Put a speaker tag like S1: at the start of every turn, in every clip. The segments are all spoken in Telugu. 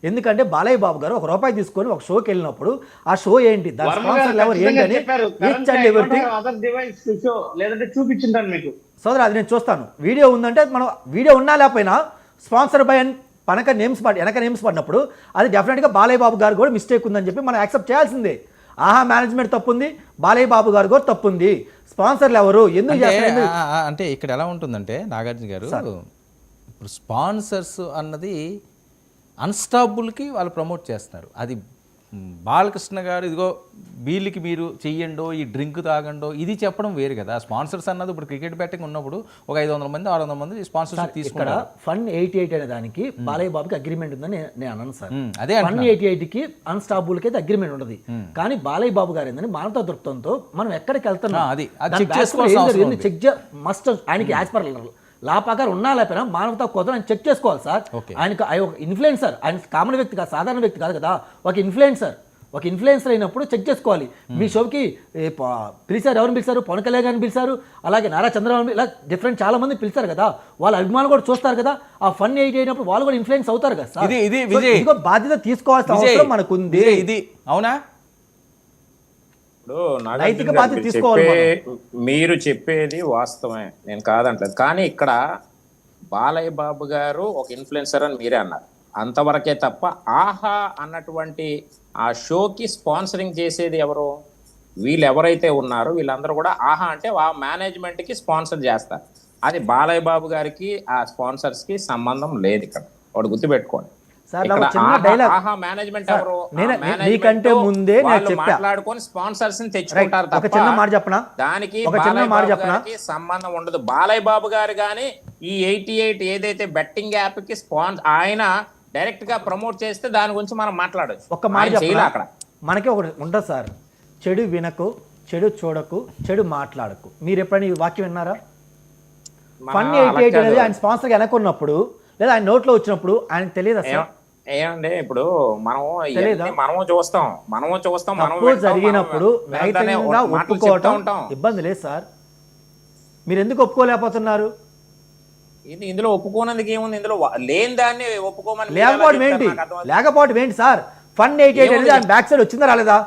S1: ఎందుకంటే బాలయ్య బాబు గారు ₹1 తీసుకొని ఒక షోకి వెళ్ళినప్పుడు ఆ షో ఏంటి, దాని స్పాన్సర్లు ఎవరు ఏంటని ఈచ్ అండ్ ఎవ్రీథింగ్
S2: చూపించుంటాను మీకు
S1: సోదరు. అది నేను చూస్తాను. వీడియో ఉందంటే మనం వీడియో ఉన్నా లేకపోయినా స్పాన్సర్ బై అని వెనక నేమ్స్ పడినప్పుడు అది డెఫినెట్గా బాలయ్య బాబు గారు కూడా మిస్టేక్ ఉందని చెప్పి మనం యాక్సెప్ట్ చేయాల్సిందే. ఆహా మేనేజ్మెంట్ తప్పుంది, బాలయ్య బాబు గారు కూడా తప్పుంది, స్పాన్సర్లు ఎవరు ఎందుకు చేస్తారు
S3: అంటే ఇక్కడ ఎలా ఉంటుందంటే నాగార్జున గారు, ఇప్పుడు స్పాన్సర్స్ అన్నది అన్స్టాపుల్కి వాళ్ళు ప్రమోట్ చేస్తున్నారు. అది బాలకృష్ణ గారు ఇదిగో వీళ్ళకి మీరు చెయ్యండో ఈ డ్రింక్ తాగండో ఇది చెప్పడం వేరు కదా. స్పాన్సర్స్ అన్నది ఇప్పుడు క్రికెట్ బ్యాటింగ్ ఉన్నప్పుడు ఒక 500 మంది 600 మంది స్పాన్సర్షిప్ తీసుకుంటారు.
S1: ఫన్ 88 అనే దానికి బాలయ్య బాబుకి అగ్రిమెంట్ ఉందని నేను అన్నాను సార్.
S3: అదే
S1: ఫన్ 88కి అన్స్టాపుల్ కి అయితే అగ్రిమెంట్ ఉండదు. కానీ బాలయ్య బాబు గారు ఏంటంటే మానవతా దృక్పథంతో మనం ఎక్కడికి వెళ్తున్నాం మస్ట్ ఆయనకి యాజ్ పర్ లా ప్రకారం ఉన్నా లేకపోయినా మానవతా కోసం ఆయన చెక్ చేసుకోవాలి సార్. ఆయనకు ఒక ఇన్ఫ్లుయెన్సర్, ఆయన కామన్ వ్యక్తి కాదు, సాధారణ వ్యక్తి కాదు కదా. ఒక ఇన్ఫ్లుయెన్సర్ అయినప్పుడు చెక్ చేసుకోవాలి. మీ షోకి పిలిచారు, ఎవరిని పిలిచారు? పవన్ కళ్యాణ్ గారిని పిలిచారు, అలాగే నారా చంద్రబాబు, ఇలా డిఫరెంట్ చాలా మంది పిలిచారు కదా. వాళ్ళ అభిమానులు కూడా చూస్తారు కదా. ఆ ఫన్ 88 అయినప్పుడు వాళ్ళు కూడా ఇన్ఫ్లుయెన్స్ అవుతారు కదా సార్. ఇదిగో బాధ్యత తీసుకోవాల్సిన అవసరం మనకుంది.
S3: ఇది అవునా?
S1: నైతిక బాధ్యత తీసుకోవాలి.
S4: మీరు చెప్పేది వాస్తవమే, నేను కాదంటలేదు. కానీ ఇక్కడ బాలయ్య బాబు గారు ఒక ఇన్ఫ్లుయెన్సర్ అని మీరే అన్నారు, అంతవరకే తప్ప ఆహా అన్నటువంటి ఆ షోకి స్పాన్సరింగ్ చేసేది ఎవరు? వీళ్ళు ఎవరైతే ఉన్నారో వీళ్ళందరూ కూడా ఆహా అంటే ఆ మేనేజ్మెంట్కి స్పాన్సర్ చేస్తారు. అది బాలయ్య బాబు గారికి ఆ స్పాన్సర్స్కి సంబంధం లేదు. ఇక్కడ ఒకటి గుర్తుపెట్టుకోండి.
S1: నీకంటే ముందే
S4: మాట్లాడుకొని స్పాన్సర్స్ తెచ్చుకుంటారు తప్ప దానికి సంబంధం ఉండదు. బాలయ్య బాబు గారు గాని ఈ 88 ఏదైతే బెట్టింగ్ యాప్ కి ఆయన డైరెక్ట్ గా ప్రమోట్ చేస్తే దాని గురించి మనం మాట్లాడచ్చు.
S1: ఒక మాట అక్కడ మనకి ఒకటి ఉంటుంది సార్, చెడు వినకు, చెడు చూడకు, చెడు మాట్లాడకు. మీరు ఎప్పుడైనా ఈ వాక్యం విన్నారా? ఫన్ 88 అనేది ఆయన స్పాన్సర్ వెనకున్నప్పుడు లేదా ఆయన నోట్లో వచ్చినప్పుడు ఆయనకు తెలియదు అసలు.
S4: ఏమండి ఇప్పుడు మనము చూస్తాం
S1: జరిగినప్పుడు ఒప్పుకోవటం ఇబ్బంది లేదు సార్. మీరు ఎందుకు ఒప్పుకోలేకపోతున్నారు?
S4: ఇందులో ఒప్పుకోనందుకు ఏముంది? ఇందులో లేని దాన్ని ఒప్పుకోమని
S1: లేకపోవడం ఏంటి సార్? ఫన్ 88 అనేది ఆయన బ్యాక్ సైడ్ వచ్చిందా రాలేదా?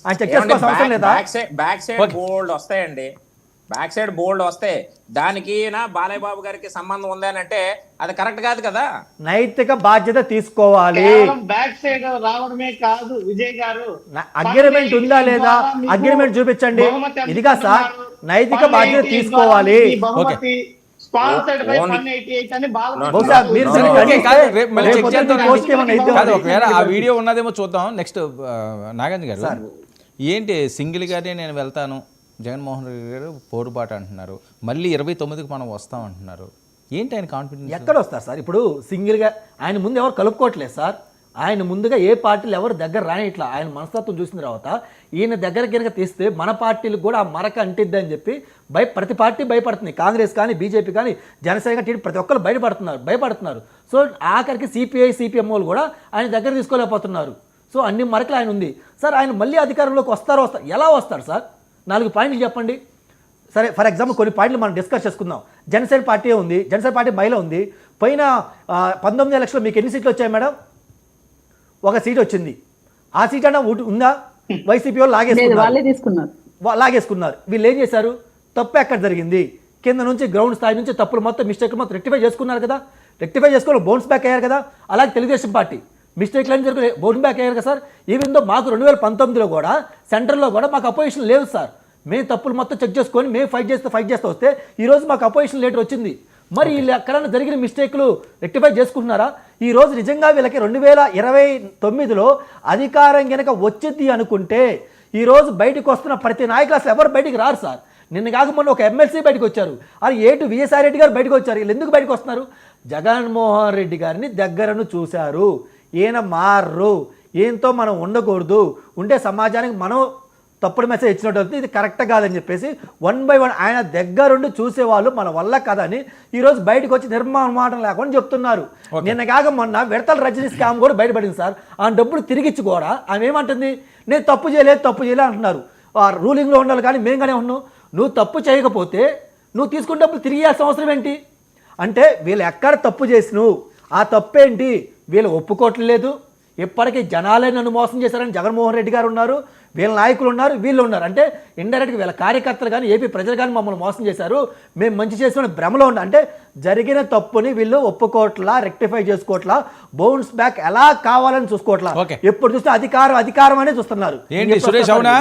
S1: ఆయన చెక్ చేసుకోవాల్సిన అవసరం లేదా?
S4: బ్యాక్ సైడ్ బోల్డ్ వస్తాయండి, బ్యాక్ సైడ్ బోల్డ్ వస్తే దానికి బాలయ్య బాబు గారికి సంబంధం ఉంది అని అంటే అది కరెక్ట్ కాదు కదా.
S1: నైతిక బాధ్యత తీసుకోవాలి.
S2: బ్యాక్ సైడ్ రావడమే కాదు విజయ్ గారు,
S1: అగ్రిమెంట్ ఉందా లేదా అగ్రిమెంట్ చూపించండి. ఇదిగా సార్ నైతిక బాధ్యత తీసుకోవాలి.
S3: ఒకవేళ ఆ వీడియో ఉన్నదేమో చూద్దాం. నెక్స్ట్ నాగార్జున గారు, ఏంటి సింగిల్ గానే నేను వెళ్తాను, జగన్మోహన్ రెడ్డి గారు పోరుబాటు అంటున్నారు, మళ్ళీ 29కి మనం వస్తాం అంటున్నారు. ఏంటి ఆయన కాన్ఫిడెన్స్?
S1: ఎక్కడ వస్తారు సార్? ఇప్పుడు సింగిల్గా ఆయన ముందు ఎవరు కలుపుకోవట్లేదు సార్. ఆయన ముందుగా ఏ పార్టీలు ఎవరు దగ్గర రాని ఇట్లా ఆయన మనస్తత్వం చూసిన తర్వాత ఈయన దగ్గర కనుక తీస్తే మన పార్టీలకు కూడా ఆ మరక అంటిద్ది అని చెప్పి ప్రతి పార్టీ భయపడుతుంది. కాంగ్రెస్ కానీ, బీజేపీ కానీ, జనసేన టీడీపీ ప్రతి ఒక్కరు భయపడుతున్నారు. సో ఆఖరికి సిపిఐ, సిపిఎం వాళ్ళు కూడా ఆయన దగ్గర తీసుకోలేకపోతున్నారు. సో అన్ని మరకలు ఆయన ఉంది సార్. ఆయన మళ్ళీ అధికారంలోకి వస్తారు ఎలా వస్తారు సార్? 4 పాయింట్లు చెప్పండి. సరే, ఫర్ ఎగ్జాంపుల్ కొన్ని పాయింట్లు మనం డిస్కస్ చేసుకుందాం. జనసేన పార్టీ ఉంది, జనసేన పార్టీ మహిళ ఉంది. పోయిన 19 ఎలక్షన్లో మీకు ఎన్ని సీట్లు వచ్చాయి మేడం? 1 సీట్ వచ్చింది. ఆ సీట్ అన్నా ఉందా? వైసీపీ వాళ్ళు లాగేసుకున్నారు. వీళ్ళు ఏం చేశారు? తప్పు ఎక్కడ జరిగింది? కింద నుంచి గ్రౌండ్ స్థాయి నుంచి తప్పులు మొత్తం మిస్టేక్లు మొత్తం రెక్టిఫై చేసుకున్నారు కదా. రెక్టిఫై చేసుకొని బౌన్స్ బ్యాక్ అయ్యారు కదా. అలాగే తెలుగుదేశం పార్టీ మిస్టేక్లు అని జరుగుతుంది, బౌన్స్ బ్యాక్ అయ్యారు కదా సార్. ఈవెన్ దో మాకు 2019లో కూడా సెంట్రల్లో కూడా మాకు అపోజిషన్ లేదు సార్. మేము తప్పులు మొత్తం చెక్ చేసుకొని మేము ఫైట్ చేస్తూ వస్తే ఈరోజు మాకు అపోజిషన్ లీడర్ వచ్చింది. మరి వీళ్ళు ఎక్కడైనా జరిగిన మిస్టేక్లు రెక్టిఫై చేసుకుంటున్నారా? ఈరోజు నిజంగా వీళ్ళకి 2029లో అధికారం కనుక వచ్చింది అనుకుంటే ఈరోజు బయటకు వస్తున్న ప్రతి నాయకులు అసలు ఎవరు బయటికి రారు సార్. నిన్న కాకపోతే ఒక ఎమ్మెల్సీ బయటకు వచ్చారు, అది విఎస్ఆర్ రెడ్డి గారు బయటకు వచ్చారు. వీళ్ళు ఎందుకు బయటకు వస్తున్నారు? జగన్మోహన్ రెడ్డి గారిని దగ్గరను చూశారు. ఈయన మారు, ఈయనతో మనం ఉండకూడదు, ఉంటే సమాజానికి మనం తప్పుడు మెసేజ్ ఇచ్చినట్టు అవుతుంది, ఇది కరెక్ట్ కాదని చెప్పేసి 1 by 1 ఆయన దగ్గరుండి చూసేవాళ్ళు మన వల్ల కదని ఈరోజు బయటకు వచ్చి నిర్మాణం లేకుండా చెప్తున్నారు. నిన్న కాక మొన్న విడతల రజనీ స్కామ్ కూడా బయటపడింది సార్. ఆ డబ్బులు తిరిగిచ్చి కూడా ఆమె ఏమంటుంది? నేను తప్పు చేయలేదు అంటున్నారు. రూలింగ్లో ఉండాలి కానీ మేము కానీ ఉన్నాం. నువ్వు తప్పు చేయకపోతే నువ్వు తీసుకున్న డబ్బులు తిరిగి ఇవ్వాల్సిన అవసరం ఏంటి? అంటే వీళ్ళు ఎక్కడ తప్పు చేసినావు, ఆ తప్పేంటి, వీళ్ళు ఒప్పుకోవట్లేదు. ఇప్పటికీ జనాలే నన్ను మోసం చేశారని జగన్మోహన్ రెడ్డి గారు ఉన్నారు, వీళ్ళ నాయకులు ఉన్నారు, వీళ్ళు ఉన్నారు. అంటే ఇండైరెక్ట్గా వీళ్ళ కార్యకర్తలు కానీ ఏపీ ప్రజలు కానీ మమ్మల్ని మోసం చేశారు, మేము మంచి చేసిన భ్రమలో ఉన్నాం. అంటే జరిగిన తప్పుని వీళ్ళు ఒప్పుకోవట్లా, రెక్టిఫై చేసుకోవట్లా, బౌన్స్ బ్యాక్ ఎలా కావాలని చూసుకోవట్లా.
S3: Okay.
S1: ఎప్పుడు చూస్తే అధికారం అనే చూస్తున్నారు.
S3: ఏంటి సురేష్, అవునా?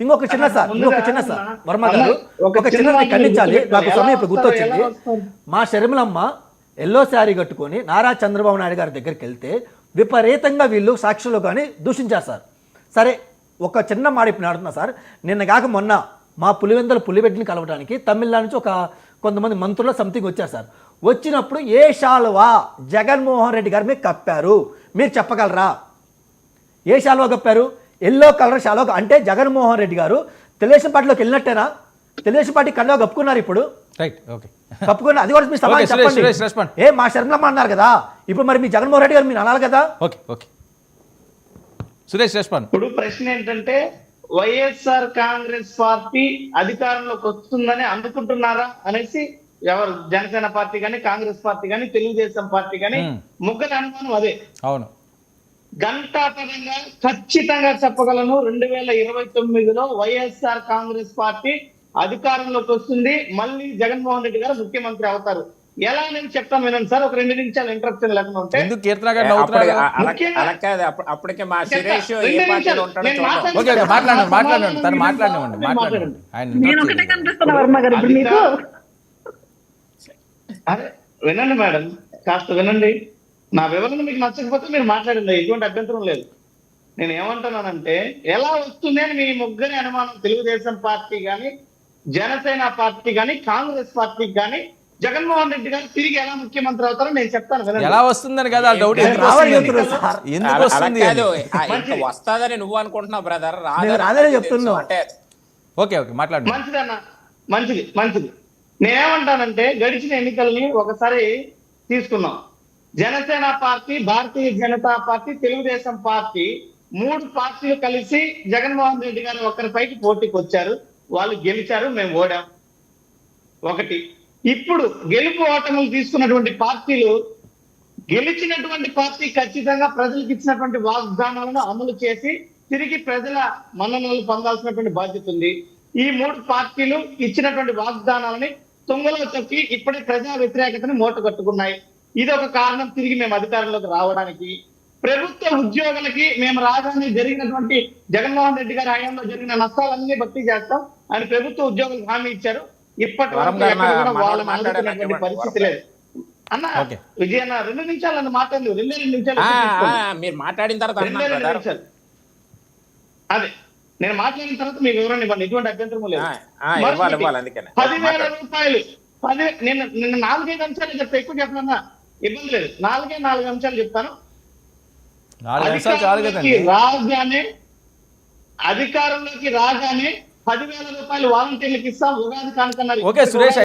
S1: ఇంకొక చిన్న సార్ వర్మ గారు, ఒక చిన్న ఖండించాలి, నాకు సమయం ఇప్పుడు గుర్తొచ్చింది. మా షర్మిలమ్మ ఎల్లో శారీ కట్టుకొని నారా చంద్రబాబు నాయుడు గారి దగ్గరికి వెళ్తే విపరీతంగా వీళ్ళు సాక్షులు కానీ దూషించారు సార్. సరే, ఒక చిన్న మాట ఇప్పుడు ఆడుతున్నా సార్. నిన్న కాక మొన్న మా పులివెందుల పులిబెడ్డిని కలవడానికి తమిళనాడు నుంచి కొంతమంది మంత్రులు సంథింగ్ వచ్చారు సార్. వచ్చినప్పుడు ఏ శాలువా జగన్మోహన్ రెడ్డి గారి మీద కప్పారు మీరు చెప్పగలరా? ఏ శాలువా కప్పారు? ఎల్లో కలర్ శాలువా. అంటే జగన్మోహన్ రెడ్డి గారు తెలుగుదేశం పార్టీలోకి వెళ్ళినట్టేనా? తెలుగుదేశం పార్టీ కండువా కప్పుకున్నారు ఇప్పుడు,
S3: రైట్, ఓకే,
S1: కప్పుకున్నారు. అది కూడా మీ సమాధానం చెప్పండి. ఏ మా శర్మలమ్మ అన్నారు కదా, ఇప్పుడు మరి మీ జగన్మోహన్ రెడ్డి గారు మీరు అనాలి కదా.
S3: Okay okay Suresh respond.
S2: ఇప్పుడు ప్రశ్న ఏంటంటే, వైఎస్ఆర్ కాంగ్రెస్ పార్టీ అధికారంలోకి వస్తుందని అనుకుంటున్నారా అనేసి ఎవరు, జనసేన పార్టీ కానీ, కాంగ్రెస్ పార్టీ కానీ, తెలుగుదేశం పార్టీ కానీ ముగ్గురు అనుమానం అదే.
S3: అవును,
S2: ఘంటాపరంగా ఖచ్చితంగా చెప్పగలను, 2029లో వైఎస్ఆర్ కాంగ్రెస్ పార్టీ అధికారంలోకి వస్తుంది, మళ్ళీ జగన్మోహన్ రెడ్డి గారు ముఖ్యమంత్రి అవుతారు. ఎలా నేను చెప్తాను వినండి సార్, ఒక 2 నిమిషాలు ఇంటరప్షన్ లేకుండా ఉంటే.
S3: ఎందుకు కీర్తన గారు నవ్వుతున్నారు?
S4: అలా కాదు, అప్పటికే మా సురేష్ ఏ పార్టీలో ఉంటాడో
S2: నేను
S4: చూద్దాం.
S3: ఓకే, మాట్లాడండి, తను మాట్లాడండి.
S5: నేను ఒకటే కనిపిస్తున్నా వర్మ గారు ఇప్పుడు మీకు.
S2: అరే వినండి మేడం, కాస్త వినండి. నా వివరణ మీకు నచ్చకపోతే మీరు మాట్లాడండి, ఎటువంటి అభ్యంతరం లేదు. నేను ఏమంటున్నానంటే, ఎలా వస్తుంది అని మీ ముగ్గురి అనుమానం. తెలుగుదేశం పార్టీ కానీ, జనసేన పార్టీ కానీ, కాంగ్రెస్ పార్టీ కానీ, జగన్మోహన్ రెడ్డి గారు తిరిగి ఎలా ముఖ్యమంత్రి అవుతారో నేను చెప్తాను వినండి.
S3: ఎలా వస్తుందని కదా డౌట్. ఎందుకు వస్తుంది?
S4: వస్తాదని నువ్వు అనుకుంటున్నావు బ్రదర్,
S1: రాదని చెప్తున్నా.
S4: అంటే
S3: ఓకే మాట్లాడు.
S2: మంచిదన్న, మంచిది. నేనేమంటానంటే, గడిచిన ఎన్నికల్ని ఒకసారి తీసుకున్నాం. Janasena party, Bharatiya Janata party, Telugu Desam party 3 పార్టీలు కలిసి జగన్మోహన్ రెడ్డి గారు ఒకరిపైకి పోటీకి వచ్చారు. వాళ్ళు గెలిచారు, మేము ఓడాం. ఒకటి. ఇప్పుడు గెలుపు ఓటములు తీసుకున్నటువంటి పార్టీలు, గెలిచినటువంటి పార్టీ ఖచ్చితంగా ప్రజలకు ఇచ్చినటువంటి వాగ్దానాలను అమలు చేసి తిరిగి ప్రజల మన్ననలు పొందాల్సినటువంటి బాధ్యత ఉంది. ఈ 3 పార్టీలు ఇచ్చినటువంటి వాగ్దానాలని తుంగలో తొక్కి ఇప్పటి ప్రజా వ్యతిరేకతను మూట కట్టుకున్నాయి. ఇది ఒక కారణం తిరిగి మేము అధికారంలోకి రావడానికి. ప్రభుత్వ ఉద్యోగులకి మేము రాగానే జరిగినటువంటి జగన్మోహన్ రెడ్డి గారి హయాంలో జరిగిన నష్టాలన్నీ భర్తీ చేస్తాం అని ప్రభుత్వ ఉద్యోగులకు హామీ ఇచ్చారు. ఇప్పటి వరకు ఎక్కడ కూడా వాళ్ళని ఆదుకునేటువంటి పరిస్థితి లేదు. అన్న విజయన్న 2 నిమిషాలు అన్న మాట్లాడి 2 నిమిషాలు
S4: మీరు మాట్లాడిన తర్వాత
S2: అదే నేను మాట్లాడిన తర్వాత మీ వివరణ ఇవ్వండి, ఎటువంటి అభ్యంతరం లేదు. 10,000 రూపాయలు నిన్న 4-5 అంశాలు చెప్తా, ఎక్కువ చెప్పనన్నా ఇబ్బంది లేదు. 4 అంశాలు చెప్తాను. అధికారంలోకి రాగానే 10,000 రూపాయలు వాలంటీర్లకు ఇస్తాం, ఉగాది కానుకన్నారు.
S3: ఓకే సురేష్.